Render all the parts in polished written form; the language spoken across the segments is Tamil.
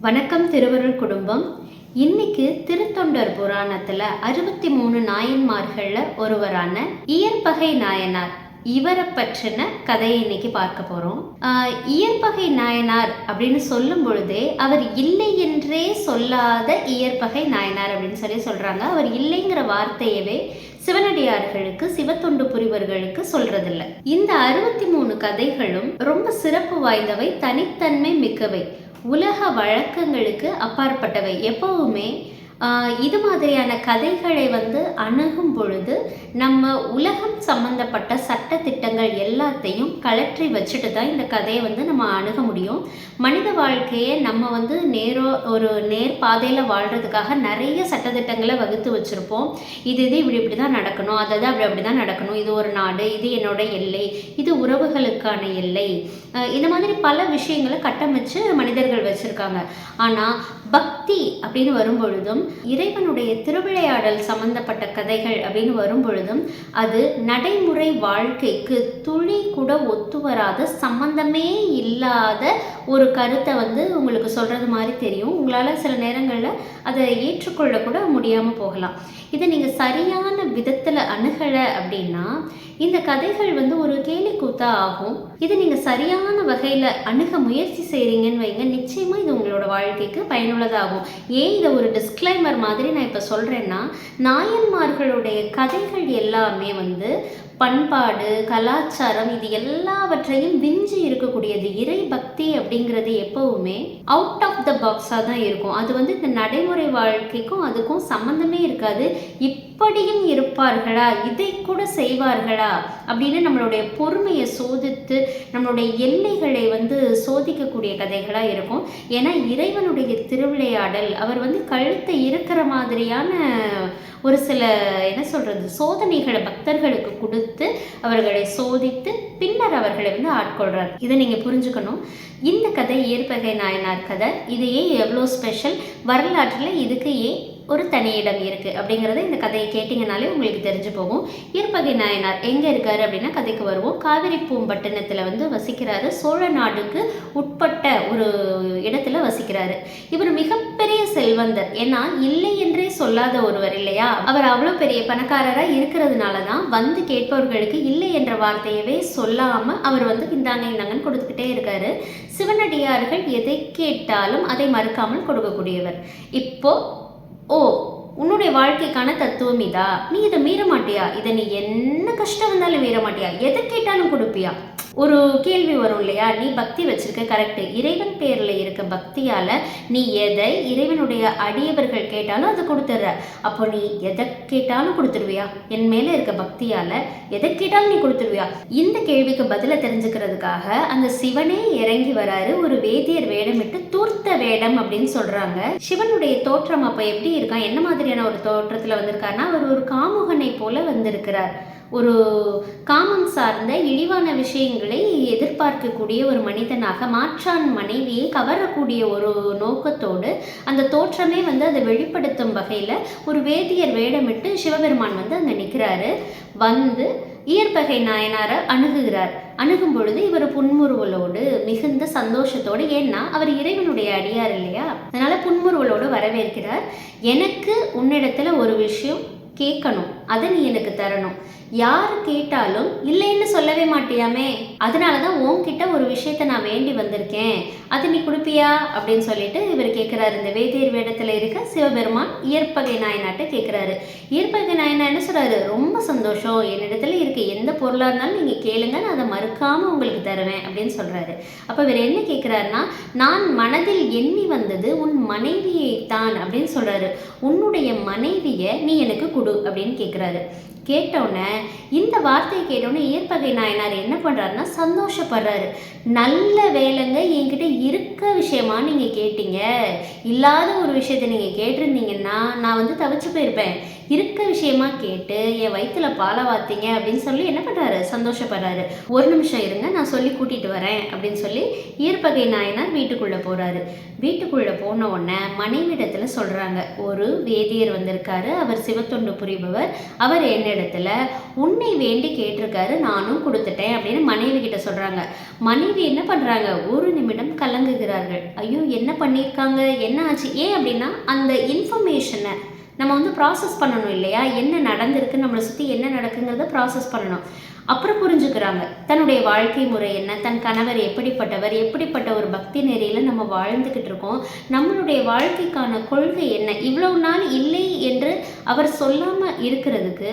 வணக்கம் திருவருள் குடும்பம். இன்னைக்கு திருத்தொண்டர் புராணத்துல 63 நாயன்மார்கள்ல ஒருவரான இயற்பகை நாயனார் இவரை பற்றின கதையை இன்னைக்கு பார்க்க போறோம். இயற்பகை நாயனார் அப்படின்னு சொல்லும் பொழுதே அவர் இல்லை என்றே சொல்லாத இயற்பகை நாயனார் அப்படின்னு சொல்றாங்க. அவர் இல்லைங்கிற வார்த்தையவே சிவனடியார்களுக்கு சிவத்தொண்டு புரிவர்களுக்கு சொல்றதில்லை. இந்த 63 கதைகளும் ரொம்ப சிறப்பு வாய்ந்தவை, தனித்தன்மை மிக்கவை, உலக வழக்கங்களுக்கு அப்பாற்பட்டவை. எப்பவுமே இது மாதிரியான கதைகளை அணுகும் பொழுது நம்ம உலகம் சம்பந்தப்பட்ட சட்ட திட்டங்கள் எல்லாத்தையும் கலற்றி வச்சுட்டு தான் இந்த கதையை நம்ம அணுக முடியும். மனித வாழ்க்கையை நம்ம ஒரு நேர் பாதையில் வாழ்கிறதுக்காக நிறைய சட்டத்திட்டங்களை வகுத்து வச்சுருப்போம். இது இப்படி தான் நடக்கணும், அதாவது அப்படி தான் நடக்கணும், இது ஒரு நாடு, இது என்னோட எல்லை, இது உறவுகளுக்கான எல்லை, இந்த மாதிரி பல விஷயங்களை கட்டமைச்சு மனிதர்கள் வச்சுருக்காங்க. ஆனால் பக்தி அப்படின்னு வரும்பொழுதும், இறைவனுடைய திருவிளையாடல் சம்பந்தப்பட்ட கதைகள் அப்படின்னு வரும்பொழுதும், அது நடைமுறை வாழ்க்கைக்கு துளி கூட ஒத்து வராத, சம்பந்தமே இல்லாத ஒரு கருத்தை உங்களுக்கு சொல்கிறது மாதிரி தெரியும். உங்களால் சில நேரங்களில் அதை ஏற்றுக்கொள்ள கூட முடியாமல் போகலாம். இதை நீங்கள் சரியான விதத்தில் அணுகலை அப்படின்னா இந்த கதைகள் ஒரு கேலி கூத்தா ஆகும். இதை நீங்கள் சரியான வகையில் அணுக முயற்சி செய்கிறீங்கன்னு வைங்க, நிச்சயமாக இது உங்களோட வாழ்க்கைக்கு பயனுள்ளதாகும். ஏன் இதை ஒரு டிஸ்க்ளைமர் மாதிரி நான் இப்போ சொல்கிறேன்னா, நாயன்மார்களுடைய கதைகள் எல்லாமே பண்பாடு, கலாச்சாரம், இது எல்லாவற்றையும் விஞ்சி இருக்கக்கூடியது. இறை பக்தி அப்படிங்கிறது எப்பவுமே அவுட் ஆஃப் த பாக்ஸாக தான் இருக்கும். அது இந்த நடைமுறை வாழ்க்கைக்கும் அதுக்கும் சம்மந்தமே இருக்காது. இப்படியும் இருப்பார்களா, இதை கூட செய்வார்களா அப்படின்னு நம்மளுடைய பொறுமையை சோதித்து நம்மளுடைய எல்லைகளை சோதிக்கக்கூடிய கதைகளாக இருக்கும். ஏன்னா இறைவனுடைய திருவிளையாடல், அவர் கழுத்தை இருக்கிற மாதிரியான ஒரு சில சோதனைகளை பக்தர்களுக்கு கொடுத்து அவர்களை சோதித்து பின்னர் அவர்களை ஆட்கொள்றார். இதை நீங்கள் புரிஞ்சுக்கணும். இந்த கதை இயற்பகை நாயனார் கதை. இது ஏன் எவ்வளோ ஸ்பெஷல், வரலாற்றில் இதுக்கு ஏன் ஒரு தனி இடம் இருக்குது அப்படிங்கிறத இந்த கதையை கேட்டிங்கனாலே உங்களுக்கு தெரிஞ்சு போகும். இயற்பகை நாயனார் எங்கே இருக்காரு அப்படின்னா கதைக்கு வருவோம். காவிரி பூம்பட்டினத்தில் வசிக்கிறாரு. சோழ நாடுக்கு உட்பட்ட ஒரு இடத்துல வசிக்கிறாரு. இவர் மிகப்பெரிய செல்வந்தர். ஏன்னா இல்லை என்றே சொல்லாத ஒருவர் இல்லையா. அவர் அவ்வளோ பெரிய பணக்காரராக இருக்கிறதுனால தான் கேட்பவர்களுக்கு இல்லை என்ற வார்த்தையவே சொல்லாமல் அவர் இந்தாங்கன்னு கொடுத்துக்கிட்டே இருக்காரு. சிவனடியார்கள் எதை கேட்டாலும் அதை மறுக்காமல் கொடுக்கக்கூடியவர். இப்போ உன்னுடைய வாழ்க்கைக்கான தத்துவம் இதா, நீ இதை மீற மாட்டியா, இதை நீ என்ன கஷ்டம் வந்தாலும் மீற மாட்டியா, எதை கேட்டாலும் கொடுப்பியா, ஒரு கேள்வி வரும் இல்லையா. நீ பக்தி வச்சிருக்க, கரெக்டு, இறைவன் பேரில் இருக்க பக்தியால் நீ எதை இறைவனுடைய அடியவர்கள் கேட்டாலும் அதை கொடுத்துட்ற. அப்போ நீ எதை கேட்டாலும் கொடுத்துருவியா, என் மேலே இருக்க பக்தியால் எதை கேட்டாலும் நீ கொடுத்துருவியா? இந்த கேள்விக்கு பதிலை தெரிஞ்சுக்கிறதுக்காக அந்த சிவனே இறங்கி வராரு. ஒரு வேதியர் வேடமிட்டு தூர்த்த வேடம் அப்படின்னு சொல்கிறாங்க. சிவனுடைய தோற்றம் அப்போ எப்படி இருக்கான், என்ன மாதிரியான ஒரு தோற்றத்தில் வந்திருக்காருன்னா, அவர் ஒரு காமுகனை போல வந்திருக்கிறார். ஒரு காமம் சார்ந்த இழிவான விஷயங்களை எதிர்பார்க்கக்கூடிய ஒரு மனிதனாக, மாற்றான் மனைவியை கவரக்கூடிய ஒரு நோக்கத்தோடு அந்த தோற்றமே அதை வெளிப்படுத்தும் வகையில் ஒரு வேதியர் வேடமிட்டு சிவபெருமான் அங்கே நிற்கிறாரு. இயற்பகை நாயனாரை அணுகுகிறார். அணுகும் பொழுது இவர் புன்முறுவலோடு, மிகுந்த சந்தோஷத்தோடு, ஏன்னா அவர் இறைவனுடைய அடியார் இல்லையா, அதனால புன்முறுவலோடு வரவேற்கிறார். எனக்கு உன்னிடத்துல ஒரு விஷயம் கேட்கணும், அதை நீ எனக்கு தரணும். யார் கேட்டாலும் இல்லைன்னு சொல்லவே மாட்டியாமே, அதனால தான் உன்கிட்ட ஒரு விஷயத்த நான் வேண்டி வந்திருக்கேன், அது நீ கொடுப்பியா அப்படின்னு சொல்லிட்டு இவர் கேட்குறாரு. இந்த வேதியர் வேடத்தில் இருக்க சிவபெருமான் இயற்பகை நாயனாட்ட கேட்குறாரு. இயற்பகை நாயனா என்ன சொல்கிறாரு, ரொம்ப சந்தோஷம், என்னிடத்துல இருக்க எந்த பொருளாக இருந்தாலும் நீங்கள் கேளுங்க, நான் அதை மறுக்காமல் உங்களுக்கு தருவேன் அப்படின்னு சொல்கிறாரு. அப்போ இவர் என்ன கேட்குறாருன்னா, நான் மனதில் எண்ணி வந்தது உன் மனைவியை தான் அப்படின்னு சொல்கிறாரு. உன்னுடைய மனைவியை நீ எனக்கு கொடு அப்படின்னு கேட்குறாரு. கேட்டோன்னே, இந்த வார்த்தையை கேட்டோன்னே இயற்பகை நாயனார் என்ன பண்ணுறாருன்னா சந்தோஷப்படுறாரு. நல்ல வேலைங்க, என்கிட்ட இருக்க விஷயமா நீங்கள் கேட்டீங்க, இல்லாத ஒரு விஷயத்த நீங்கள் கேட்டிருந்தீங்கன்னா நான் தவிச்சு போயிருப்பேன். இருக்க விஷயமா கேட்டு என் வயிற்றுல பாலை வாத்தீங்க அப்படின்னு சொல்லி என்ன பண்ணுறாரு, சந்தோஷப்படுறாரு. ஒரு நிமிஷம் இருங்க, நான் சொல்லி கூட்டிகிட்டு வரேன் அப்படின்னு சொல்லி இயற்பகை நாயனார் வீட்டுக்குள்ளே போகிறாரு. வீட்டுக்குள்ளே போன உடனே மனைவிடத்தில் சொல்கிறாங்க, ஒரு வேதியர் வந்திருக்காரு, அவர் சிவத்தொண்டு புரிபவர், அவர் என்னிடத்துல உன்னை வேண்டி கேட்டிருக்காரு, நானும் கொடுத்துட்டேன் அப்படின்னு மனைவி கிட்ட சொல்கிறாங்க. மனைவி என்ன பண்ணுறாங்க, ஒரு நிமிடம் கலங்குகிறார்கள். ஐயோ என்ன பண்ணியிருக்காங்க, என்ன ஆச்சு, ஏன் அப்படின்னா அந்த இன்ஃபர்மேஷனை நம்ம வந்து ப்ராசஸ் பண்ணணும் இல்லையா, என்ன நடந்திருக்கு, நம்மளை சுற்றி என்ன நடக்குங்கிறத ப்ராசஸ் பண்ணணும். அப்புறம் புரிஞ்சுக்கிறாங்க தன்னுடைய வாழ்க்கை முறை என்ன, தன் கணவர் எப்படிப்பட்டவர், எப்படிப்பட்ட ஒரு பக்தி நெறியில் நம்ம வாழ்ந்துக்கிட்டு இருக்கோம், நம்மளுடைய வாழ்க்கைக்கான கொள்கை என்ன, இவ்வளவு நாள் இல்லை என்று அவர் சொல்லாமல் இருக்கிறதுக்கு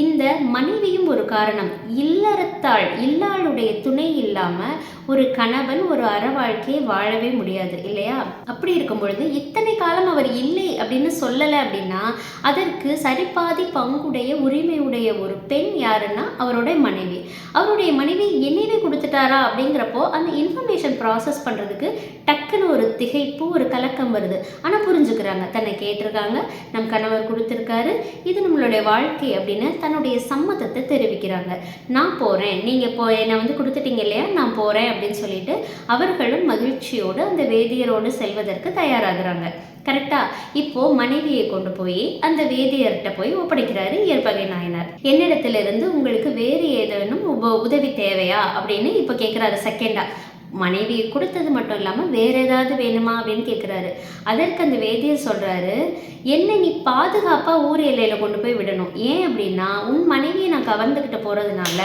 இந்த மனைவியும் ஒரு காரணம். இல்லறத்தாள் இல்லாளுடைய துணை இல்லாமல் ஒரு கணவன் ஒரு அற வாழ்க்கையை வாழவே முடியாது இல்லையா. அப்படி இருக்கும் பொழுது இத்தனை காலம் அவர் இல்லை அப்படின்னு சொல்லலை அப்படின்னா அதற்கு சரிபாதி பங்குடைய உரிமையுடைய ஒரு பெண் யாருன்னா அவருடைய மனைவி. அவருடைய மனைவி என்னைவே கொடுத்துட்டாரா அப்படிங்கிறப்போ அந்த இன்ஃபர்மேஷன் ப்ராசஸ் பண்ணுறதுக்கு டக்குன்னு ஒரு திகைப்பு, ஒரு கலக்கம் வருது. ஆனால் புரிஞ்சுக்கிறாங்க, தன்னை கேட்டிருக்காங்க, நம் கணவர் கொடுத்துருக்காரு, இது நம்மளுடைய வாழ்க்கை அப்படின்னு தன்னுடைய சம்மதத்தை தெரிவிக்கிறாங்க. நான் போகிறேன், நீங்கள் இப்போ என்னை வந்து கொடுத்துட்டீங்க இல்லையா, நான் போகிறேன் அப்படின்னு சொல்லிட்டு அவர்களும் மகிழ்ச்சியோடு அந்த வேதியரோடு செல்வதற்கு தயாராகிறாங்க. கரெக்டா. இப்போ மனைவியை கொண்டு போய் அந்த வேதியர்கிட்ட போய் ஒப்படைக்கிறாரு இயற்பகை நாயனார். என்னிடத்திலிருந்து உங்களுக்கு வேறு ஏதேனும் உதவி தேவையா அப்படின்னு இப்போ கேட்குறாரு. செகண்டா மனைவியை கொடுத்தது மட்டும் இல்லாமல் வேற ஏதாவது வேணுமா அப்படின்னு கேட்குறாரு. அதற்கு அந்த வேதியர் சொல்கிறாரு, என்னை நீ பாதுகாப்பாக ஊர் எல்லையில் கொண்டு போய் விடணும். ஏன் அப்படின்னா உன் மனைவியை நான் கவர்ந்துக்கிட்டு போகிறதுனால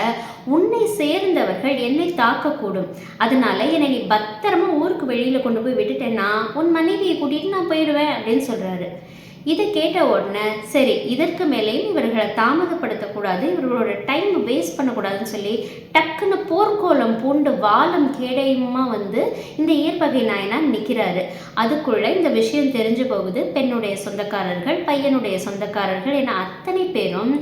உன்னை சேர்ந்தவர்கள் என்னை தாக்கக்கூடும். அதனால என்னை நீ பத்திரமா ஊருக்கு வெளியில் கொண்டு போய் விட்டுட்டேன்னா உன் மனைவியை கூட்டிகிட்டு நான் போயிடுவேன் அப்படின்னு சொல்கிறாரு. இதை கேட்ட உடனே சரி, இதற்கு மேலேயும் இவர்களை தாமதப்படுத்தக்கூடாது, இவர்களோட டைம் வேஸ்ட் பண்ணக்கூடாதுன்னு சொல்லி டக்குன்னு போர்க்கோலம் பூண்டு வாலம் கேடயமா வந்து இந்த இயற்பகை நாயனார் நிற்கிறாரு. அதுக்குள்ளே இந்த விஷயம் தெரிஞ்சு போகுது. பெண்ணுடைய சொந்தக்காரர்கள், பையனுடைய சொந்தக்காரர்கள் என அத்தனை பேரும்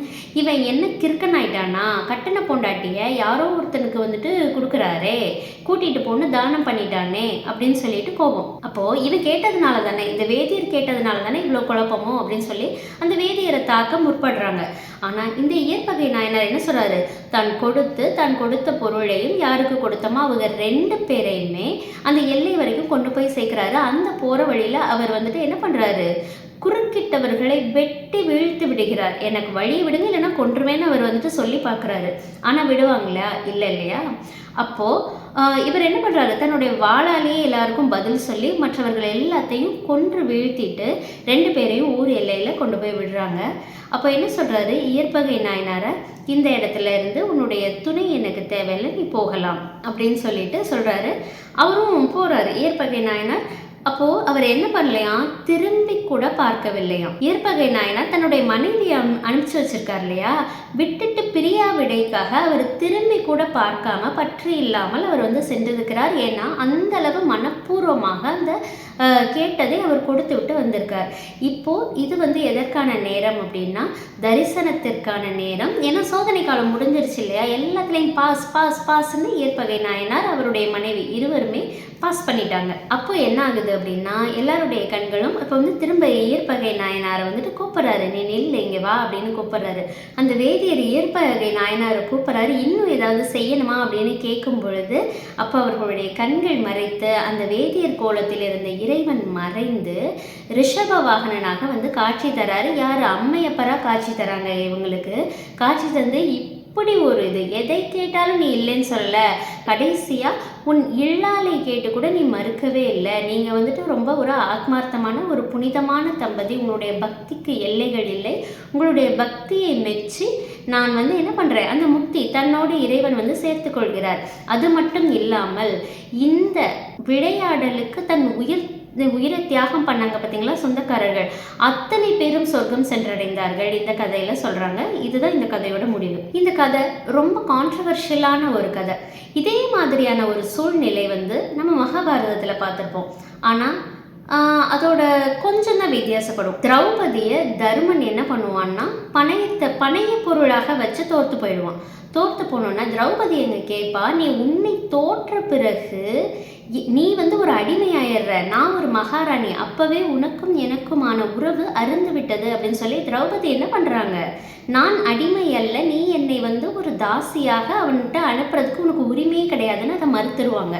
இவன் என்ன கிறுக்கன் ஆயிட்டானா, கட்டண பொண்டாட்டிய யாரோ ஒருத்தனுக்கு வந்துட்டு கொடுக்குறாரே, கூட்டிகிட்டு போன்னு தானம் பண்ணிட்டானே அப்படின்னு சொல்லிட்டு கோபம். அப்போது இவன் கேட்டதுனால தானே, இந்த வேதியர் கேட்டதுனால தானே இவ்வளோ குழப்பமோ அப்படின்னு சொல்லி அந்த வேதியரை தாக்க முற்படுறாங்க. ஆனால் இந்த இயற்பகை நாயனார் என்ன சொல்கிறாரு, தான் கொடுத்த பொருளையும் யாருக்கு கொடுத்தோமோ அவங்க 2 பேரையுமே அந்த எல்லை வரைக்கும் கொண்டு போய் சேர்க்குறாரு. அந்த போகிற வழியில் அவர் வந்துட்டு என்ன பண்ணுறாரு, குறுக்கிட்டவர்களை வெட்டி வீழ்த்து விடுகிறார். எனக்கு வழி விடுங்க இல்லைன்னா கொன்றுவேன்னு அவர் வந்துட்டு சொல்லி பார்க்குறாரு. ஆனால் விடுவாங்களா, இல்லை இல்லையா. அப்போது இவர் என்ன பண்ணுறாரு, தன்னுடைய வாளாலேயே எல்லாருக்கும் பதில் சொல்லி மற்றவர்கள் எல்லாத்தையும் கொன்று வீழ்த்திட்டு 2 பேரையும் ஊர் எல்லையில் கொண்டு போய் விடுறாங்க. அப்போ என்ன சொல்கிறாரு, இயற்பகை நாயனாரை இந்த இடத்துல இருந்து உன்னுடைய துணை எனக்கு தேவையில்லை, நீ போகலாம் அப்படின்னு சொல்லிட்டு சொல்கிறாரு. அவரும் போகிறாரு இயற்பகை நாயனார். அப்போது அவர் என்ன பண்ணலையாம், திரும்பி கூட பார்க்கவில்லையாம். இயற்பகை நாயனார் தன்னுடைய மனைவியை அனுப்பிச்சு வச்சிருக்கார் இல்லையா, விட்டுட்டு பிரியா விடைக்காக அவர் திரும்பி கூட பார்க்காம பற்று இல்லாமல் அவர் வந்து சென்றிருக்கிறார். ஏன்னா அந்த அளவு மனப்பூர்வமாக அந்த கேட்டதை அவர் கொடுத்து விட்டு வந்திருக்கார். இப்போது இது வந்து எதற்கான நேரம் அப்படின்னா தரிசனத்திற்கான நேரம். ஏன்னா சோதனை காலம் முடிஞ்சிருச்சு இல்லையா, எல்லாத்துலேயும் பாஸ்ன்னு இயற்பகை நாயனார் அவருடைய மனைவி இருவருமே பாஸ் பண்ணிட்டாங்க. அப்போ என்ன ஆகுது அப்படின்னா எல்லாருடைய கண்களும் இப்போ வந்து திரும்ப இயற்பகை நாயனாரை வந்துட்டு கூப்பிட்றாரு, நீ நெல் இங்கே வா அப்படின்னு கூப்பிட்றாரு. அந்த வேதியர் இயற்பகை நாயனாரை கூப்பிட்றாரு, இன்னும் ஏதாவது செய்யணுமா அப்படின்னு கேட்கும் பொழுது அப்போ அவர்களுடைய கண்கள் மறைத்து அந்த வேதியர் கோலத்தில் இருந்த இறைவன் மறைந்து ரிஷப வாகனனாக வந்து காட்சி தராரு. யார், அம்மையப்பரா காட்சி தராங்க. இவங்களுக்கு காட்சி தந்து இப்படி ஒரு இது, எதை கேட்டாலும் நீ இல்லைன்னு சொல்லல, கடைசியாக உன் இல்லாலை கேட்டு கூட நீ மறுக்கவே இல்லை. நீங்கள் வந்துட்டு ரொம்ப ஒரு ஆத்மார்த்தமான ஒரு புனிதமான தம்பதி, உங்களுடைய பக்திக்கு எல்லைகள் இல்லை. உங்களுடைய பக்தியை மெச்சி நான் வந்து என்ன பண்ணுறேன், அந்த முக்தி தன்னோடு இறைவன் வந்து சேர்த்து கொள்கிறார். அது மட்டும் இல்லாமல் இந்த விளையாடலுக்கு தன் உயிரை தியாகம் பண்ணாங்க பார்த்தீங்களா சொந்தக்காரர்கள், அத்தனை பேரும் சொர்க்கம் சென்றடைந்தார்கள். இந்த கதையில் சொல்கிறாங்க. இதுதான் இந்த கதையோட முடிவு. இந்த கதை ரொம்ப கான்ட்ரவர்ஷியலான ஒரு கதை. இதே மாதிரியான ஒரு சூழ்நிலை வந்து நம்ம மகாபாரதத்தில் பார்த்துருப்போம். ஆனால் அதோட கொஞ்சம் தான் வித்தியாசப்படும். திரௌபதியை தர்மன் என்ன பண்ணுவான்னா பணைய பொருளாக வச்சு தோர்த்து போயிடுவான். தோர்த்து போனோன்னா திரௌபதி எங்க கேட்பா, நீ உன்னை தோற்ற பிறகு நீ வந்து ஒரு அடிமையாயிடுற, நான் ஒரு மகாராணி, அப்பவே உனக்கும் எனக்குமான உறவு அருந்து விட்டது அப்படின்னு சொல்லி திரௌபதி என்ன பண்றாங்க, நான் அடிமை அல்ல, நீ என்னை வந்து ஒரு தாசியாக அவன்கிட்ட அனுப்புறதுக்கு உனக்கு உரிமையே கிடையாதுன்னு அதை மறுத்துருவாங்க.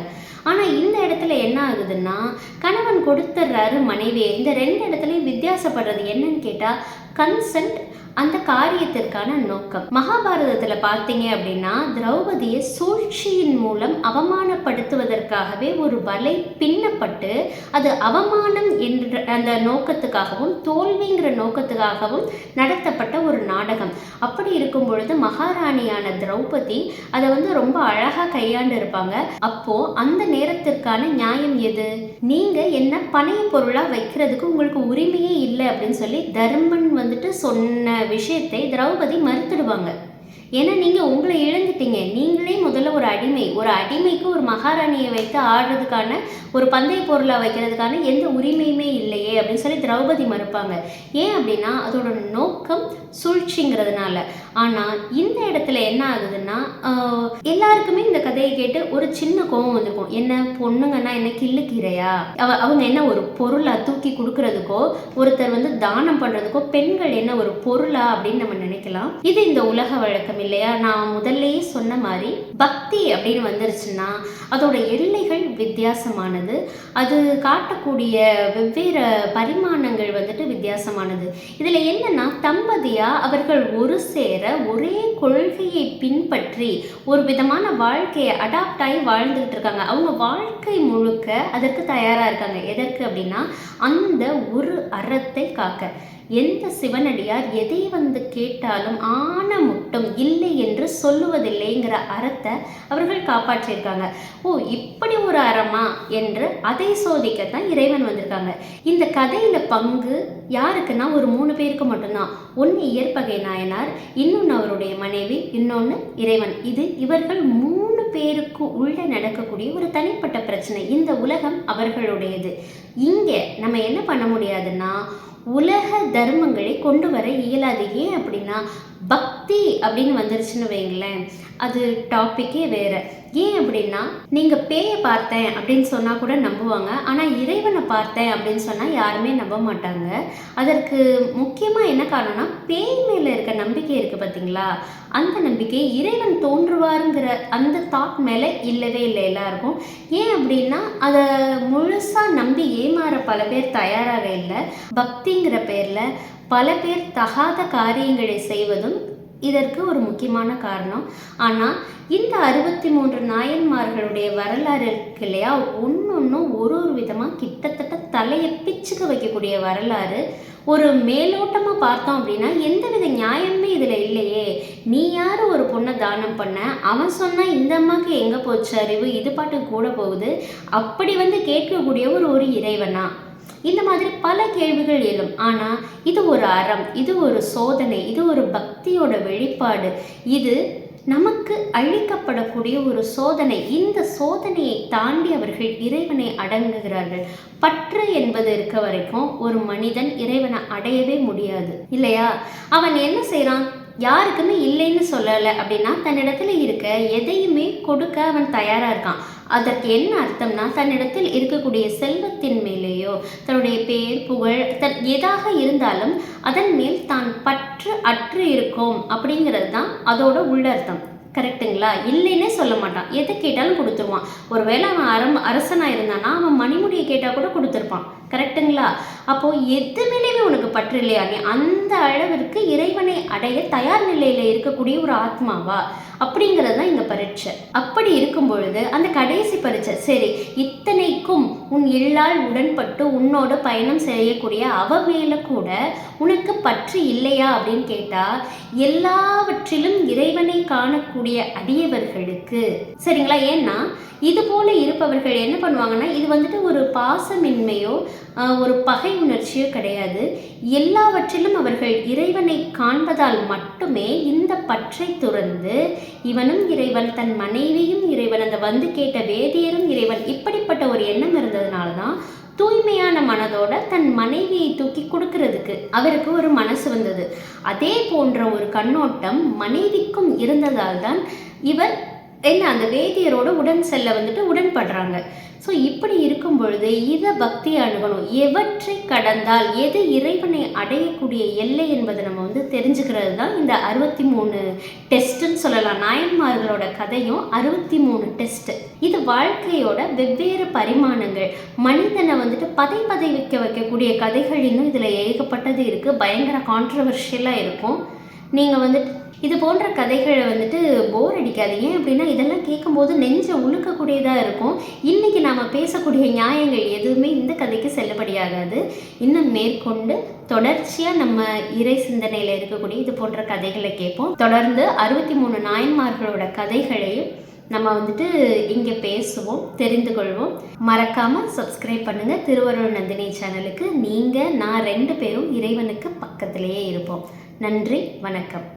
ஆனால் இந்த இடத்துல என்ன ஆகுதுன்னா, கணவன் கொடுத்துட்றாரு மனைவியை. இந்த ரெண்டு இடத்துலையும் வித்தியாசப்படுறது என்னன்னு கேட்டால், கன்சென்ட் அந்த காரியத்திற்கான நோக்கம். மகாபாரதத்தில் பார்த்தீங்க அப்படின்னா, திரௌபதியை சூழ்ச்சியின் மூலம் அவமானப்படுத்துவதற்காகவே ஒரு வலை பின்னப்பட்டு அது அவமானம் என்ற அந்த நோக்கத்துக்காகவும் தோல்விங்கிற நோக்கத்துக்காகவும் நடத்தப்பட்ட ஒரு நாடகம். அப்படி இருக்கும் பொழுது மகாராணியான திரௌபதி அதை வந்து ரொம்ப அழகாக கையாண்டு இருப்பாங்க. அப்போ அந்த நேரத்திற்கான நியாயம் எது? நீங்க என்ன பணைய பொருளாக வைக்கிறதுக்கு உங்களுக்கு உரிமையே இல்லை அப்படின்னு சொல்லி தர்மன் வந்துட்டு சொன்ன விஷயத்தை திரௌபதி மறுத்துடுவாங்க. ஏன்னா நீங்கள் உங்களை இழந்துட்டீங்க, நீங்களே முதல்ல ஒரு அடிமைக்கு ஒரு மகாராணியை வைத்து ஆடுறதுக்கான ஒரு பந்தய பொருளாக வைக்கிறதுக்கான எந்த உரிமையுமே இல்லையே அப்படின்னு சொல்லி திரௌபதி மறுப்பாங்க. ஏன் அப்படின்னா அதோட நோக்கம் சூழ்ச்சிங்கிறதுனால. ஆனால் இந்த இடத்துல என்ன ஆகுதுன்னா, எல்லாருக்குமே இந்த கதையை கேட்டு ஒரு சின்ன கோபம் வந்திருக்கும். என்ன பொண்ணுங்கன்னா என்ன கிள்ளுக்கீரையா, அவங்க என்ன ஒரு பொருளா தூக்கி கொடுக்கறதுக்கோ, ஒருத்தர் வந்து தானம் பண்ணுறதுக்கோ பெண்கள் என்ன ஒரு பொருளா அப்படின்னு நம்ம நினைக்கலாம். இது இந்த உலக வழக்கம் இல்லையா? நான் முதல்லையே சொன்ன மாதிரி பக்தி அப்படின்னு வந்துருச்சுன்னா அதோட எல்லைகள் வித்தியாசமானது, அது காட்டக்கூடிய வெவ்வேறு பரிமாணங்கள் வந்துட்டு வித்தியாசமானது. இதில் என்னன்னா, தம்பதியா அவர்கள் ஒரு சேர ஒரே கொள்கையை பின்பற்றி ஒரு விதமான வாழ்க்கையை அடாப்ட் ஆகி வாழ்ந்துகிட்டு இருக்காங்க. அவங்க வாழ்க்கை முழுக்க அதற்கு தயாராக இருக்காங்க. எதற்கு அப்படின்னா, அந்த ஒரு அறத்தை காக்க. எந்த சிவனடியார் எதை வந்து கேட்டாலும் ஆன முட்டும் இல்லை என்று சொல்லுவதில்லைங்கிற அறத்தை அவர்கள் காப்பாற்றியிருக்காங்க. ஓ, இப்படி ஒரு அறமா என்று அதை சோதிக்கத்தான் இறைவன் வந்திருக்காங்க. இந்த கதையில் பங்கு யாருக்குன்னா ஒரு 3 பேருக்கு மட்டும்தான். ஒன்று இயற்பகை நாயனார், இன்னொன்று அவருடைய மனைவி, இன்னொன்று இறைவன். இது இவர்கள் 3 பேருக்கு உள்ள நடக்கக்கூடிய ஒரு தனிப்பட்ட பிரச்சனை. இந்த உலகம் அவர்களுடையது. இங்கே நம்ம என்ன பண்ண முடியாதுன்னா, உலக தர்மங்களை கொண்டு வர இயலாது. ஏன் அப்படின்னா, பக்தி அப்படின்னு வந்துருச்சுன்னு வைங்களேன், அது டாப்பிக்கே வேறு. ஏன் அப்படின்னா, நீங்கள் பேயை பார்த்தேன் அப்படின்னு சொன்னால் கூட நம்புவாங்க, ஆனால் இறைவனை பார்த்தேன் அப்படின்னு சொன்னால் யாருமே நம்ப மாட்டாங்க. அதற்கு முக்கியமாக என்ன காரணம்னா, பேய் மேலே இருக்க நம்பிக்கை இருக்குது பார்த்தீங்களா, அந்த நம்பிக்கை இறைவன் தோன்றுவாருங்கிற அந்த தாட் மேலே இல்லவே இல்லை எல்லாருக்கும். ஏன் அப்படின்னா, அதை முழுசாக நம்பி ஏமாற பல பேர் தயாராக இல்லை. பக்திங்கிற பேரில் பல பேர் தகாத காரியங்களை செய்வதும் இதற்கு ஒரு முக்கியமான காரணம். ஆனால் இந்த 63 நாயன்மார்களுடைய வரலாறு இருக்கு இல்லையா, ஒன்னொன்னும் ஒரு விதமாக கிட்டத்தட்ட தலையை பிச்சுக்க வைக்கக்கூடிய வரலாறு. ஒரு மேலோட்டமாக பார்த்தோம் அப்படின்னா எந்தவித நியாயமே இதில் இல்லையே. நீ யார் ஒரு பொண்ணை தானம் பண்ண, அவன் சொன்னால் இந்த அம்மாவுக்கு எங்கே போச்சு அறிவு, இது பாட்டுக்கு கூட போகுது, அப்படி வந்து கேட்கக்கூடிய ஒரு இறைவனா? இந்த மாதிரி பல கேள்விகள் எழும். ஆனால் இது ஒரு அறம், இது ஒரு சோதனை, இது ஒரு பக்தியோட வெளிப்பாடு, இது நமக்கு அளிக்கப்படக்கூடிய ஒரு சோதனை. இந்த சோதனையை தாண்டி அவர்கள் இறைவனை அடங்குகிறார்கள். பற்று என்பது இருக்க வரைக்கும் ஒரு மனிதன் இறைவனை அடையவே முடியாது இல்லையா? அவன் என்ன செய்கிறான், யாருக்குமே இல்லைன்னு சொல்லலை அப்படின்னா தன்னிடத்துல இருக்க எதையுமே கொடுக்க அவன் தயாராக இருக்கான். அதற்கு என்ன அர்த்தம்னா, தன்னிடத்தில் இருக்கக்கூடிய செல்வத்தின் மேலேயோ, தன்னுடைய பேர் புகழ் எதாக இருந்தாலும் அதன் மேல் தான் பற்று அற்று இருக்கும் அப்படிங்கிறது தான் அதோட உள்ளர்த்தம். கரெக்டுங்களா? இல்லைன்னே சொல்ல மாட்டான், எதை கேட்டாலும் கொடுத்துருவான். ஒருவேளை அவன் அரசனாக இருந்தானா அவன் மணிமுடியை கேட்டால் கூட கொடுத்துருப்பான். கரெக்டுங்களா? அப்போது எது மேலேயுமே உனக்கு பற்று இல்லையா? நீ அந்த அளவிற்கு இறைவனை அடைய தயார் நிலையில் இருக்கக்கூடிய ஒரு ஆத்மாவா அப்படிங்கிறது தான் இந்த பரீட்சை. அப்படி இருக்கும் பொழுது அந்த கடைசி பரீட்சை, சரி இத்தனைக்கும் உன் இல்லால் உடன்பட்டு உன்னோட பயணம் செய்யக்கூடிய அவ மேலே கூட உனக்கு பற்று இல்லையா அப்படின்னு கேட்டால், எல்லாவற்றிலும் இறைவனை காணக்கூடிய அடியவர்களுக்கு சரிங்களா. ஏன்னா இது போல இருப்பவர்கள் என்ன பண்ணுவாங்கன்னா, இது வந்துட்டு ஒரு பாசமின்மையோ ஒரு பகை உணர்ச்சியோ கிடையாது. எல்லாவற்றிலும் அவர்கள் இறைவனை காண்பதால் மட்டுமே இந்த பற்றை துறந்து, இவனும் இறைவன், தன் மனைவியும் இறைவன், அந்த வந்து கேட்ட வேதியரும் இறைவன், இப்படிப்பட்ட ஒரு எண்ணம் இருந்ததுனால தான் தூய்மையான மனதோட தன் மனைவியை தூக்கி கொடுக்கறதுக்கு அவருக்கு ஒரு மனசு வந்தது. அதே போன்ற ஒரு கண்ணோட்டம் மனைவிக்கும் இருந்ததால் தான் இவர் என்ன அந்த வேதியரோட உடன் செல்ல வந்துட்டு உடன்படுறாங்க. ஸோ இப்படி இருக்கும் பொழுது இதை பக்தி அணுகணும். எவற்றை கடந்தால் எது இறைவனை அடையக்கூடிய எல்லை என்பதை நம்ம வந்து தெரிஞ்சுக்கிறது தான் இந்த 63 டெஸ்ட்டுன்னு சொல்லலாம். நாயன்மார்களோட கதையும் 63 டெஸ்ட்டு. இது வாழ்க்கையோட வெவ்வேறு பரிமாணங்கள். மனிதனை வந்துட்டு பதை வைக்கக்கூடிய கதைகள் இன்னும் இதில் ஏகப்பட்டது இருக்குது. பயங்கர கான்ட்ரவர்ஷியலாக இருக்கும். நீங்கள் வந்துட்டு இது போன்ற கதைகளை வந்துட்டு போர் அடிக்காது. ஏன் அப்படின்னா இதெல்லாம் கேட்கும்போது நெஞ்சை உழுக்கக்கூடியதாக இருக்கும். இன்றைக்கி நாம் பேசக்கூடிய நியாயங்கள் எதுவுமே இந்த கதைக்கு செல்லுபடியாகாது. இன்னும் மேற்கொண்டு தொடர்ச்சியாக நம்ம இறை சிந்தனையில் இருக்கக்கூடிய இது போன்ற கதைகளை கேட்போம். தொடர்ந்து 63 நாயன்மார்களோட கதைகளையும் நம்ம வந்துட்டு இங்கே பேசுவோம், தெரிந்து கொள்வோம். மறக்காமல் சப்ஸ்கிரைப் பண்ணுங்கள் திருவருள் நந்தினி சேனலுக்கு. நீங்கள் நான் 2 பேரும் இறைவனுக்கு பக்கத்திலேயே இருப்போம். நன்றி, வணக்கம்.